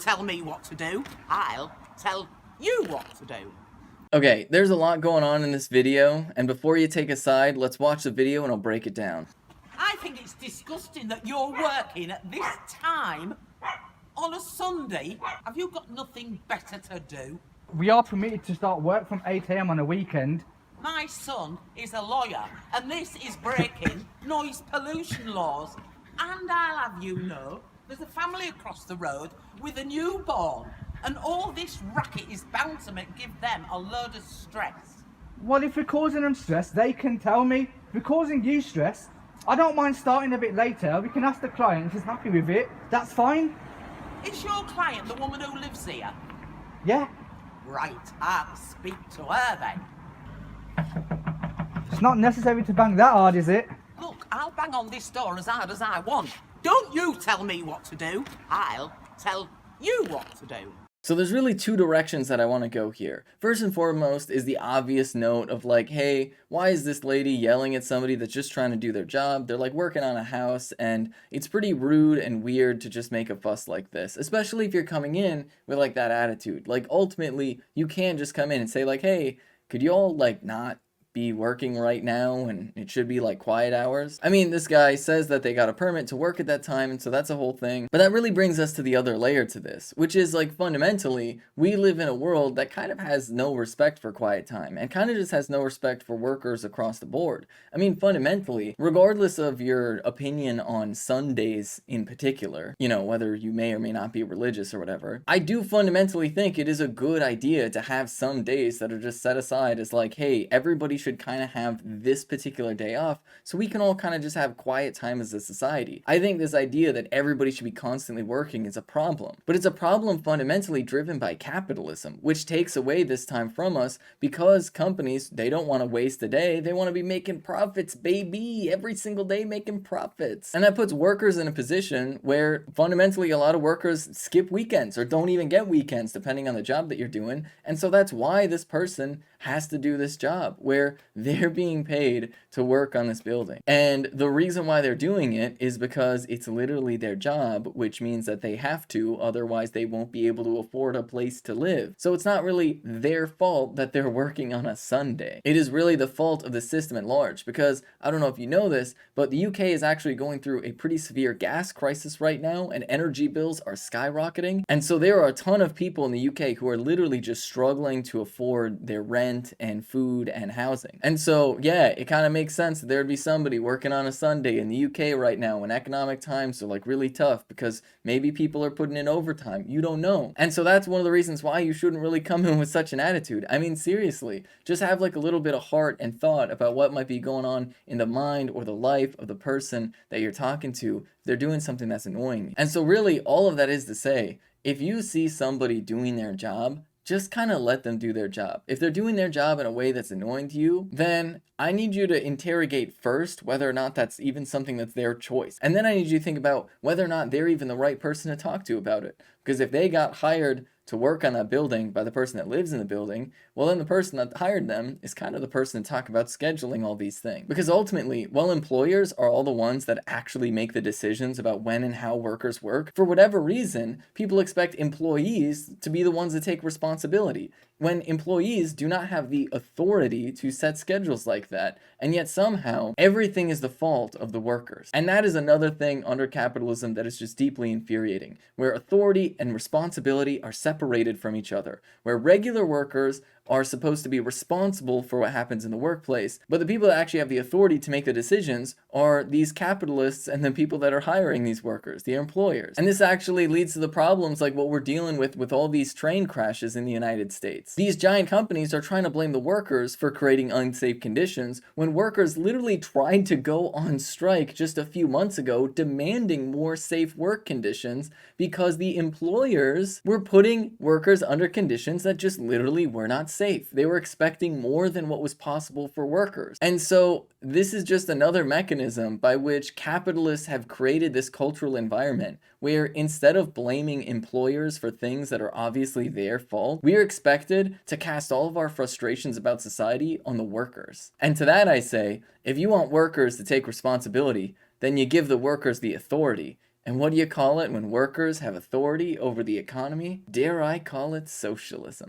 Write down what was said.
tell me what to do. I'll tell you what to do. Okay, there's a lot going on in this video, and before you take a side, let's watch the video and I'll break it down. I think it's disgusting that you're working at this time on a Sunday. Have you got nothing better to do? We are permitted to start work from 8 AM on a weekend. My son is a lawyer, and this is breaking noise pollution laws. And I'll have you know, there's a family across the road with a newborn, and all this racket is bound to give them a load of stress. Well, if we're causing them stress, they can tell me. If we're causing you stress, I don't mind starting a bit later. We can ask the client if she's happy with it. That's fine. Is your client the woman who lives here? Yeah. Right, I'll speak to her then. It's not necessary to bang that hard, is it? Look, I'll bang on this door as hard as I want. Don't you tell me what to do. I'll tell you what to do. So there's really two directions that I want to go here. First and foremost is the obvious note of like, hey, why is this lady yelling at somebody that's just trying to do their job? They're like working on a house, and it's pretty rude and weird to just make a fuss like this, especially if you're coming in with like that attitude. Like ultimately, you can't just come in and say like, hey, could you all like not be working right now and it should be like quiet hours? I mean, this guy says that they got a permit to work at that time, and so that's a whole thing. But that really brings us to the other layer to this, which is like fundamentally, we live in a world that kind of has no respect for quiet time and kind of just has no respect for workers across the board. I mean, fundamentally, regardless of your opinion on Sundays in particular, you know, whether you may or may not be religious or whatever, I do fundamentally think it is a good idea to have some days that are just set aside as like, hey, everybody should kind of have this particular day off so we can all kind of just have quiet time as a society. I think this idea that everybody should be constantly working is a problem, but it's a problem fundamentally driven by capitalism, which takes away this time from us because companies, they don't want to waste a day. They want to be making profits, baby, every single day making profits. And that puts workers in a position where fundamentally a lot of workers skip weekends or don't even get weekends depending on the job that you're doing. And so that's why this person has to do this job where they're being paid to work on this building. And the reason why they're doing it is because it's literally their job, which means that they have to, otherwise they won't be able to afford a place to live. So it's not really their fault that they're working on a Sunday. It is really the fault of the system at large, because I don't know if you know this, but the UK is actually going through a pretty severe gas crisis right now, and energy bills are skyrocketing. And so there are a ton of people in the UK who are literally just struggling to afford their rent and food and housing. And so, yeah, it kind of makes sense that there'd be somebody working on a Sunday in the UK right now when economic times are like really tough because maybe people are putting in overtime. You don't know. And so that's one of the reasons why you shouldn't really come in with such an attitude. I mean, seriously, just have like a little bit of heart and thought about what might be going on in the mind or the life of the person that you're talking to if they're doing something that's annoying. And so really, all of that is to say, if you see somebody doing their job, just kind of let them do their job. If they're doing their job in a way that's annoying to you, then I need you to interrogate first whether or not that's even something that's their choice. And then I need you to think about whether or not they're even the right person to talk to about it. Because if they got hired to work on that building by the person that lives in the building, well then the person that hired them is kind of the person to talk about scheduling all these things. Because ultimately, while employers are all the ones that actually make the decisions about when and how workers work, for whatever reason, people expect employees to be the ones that take responsibility, when employees do not have the authority to set schedules like that, and yet somehow everything is the fault of the workers. And that is another thing under capitalism that is just deeply infuriating, where authority and responsibility are separated from each other, where regular workers are supposed to be responsible for what happens in the workplace, but the people that actually have the authority to make the decisions are these capitalists and the people that are hiring these workers, the employers. And this actually leads to the problems like what we're dealing with all these train crashes in the United States. These giant companies are trying to blame the workers for creating unsafe conditions when workers literally tried to go on strike just a few months ago demanding more safe work conditions because the employers were putting workers under conditions that just literally were not safe. They were expecting more than what was possible for workers. And so this is just another mechanism by which capitalists have created this cultural environment where instead of blaming employers for things that are obviously their fault, we are expected to cast all of our frustrations about society on the workers. And to that I say, if you want workers to take responsibility, then you give the workers the authority. And what do you call it when workers have authority over the economy? Dare I call it socialism?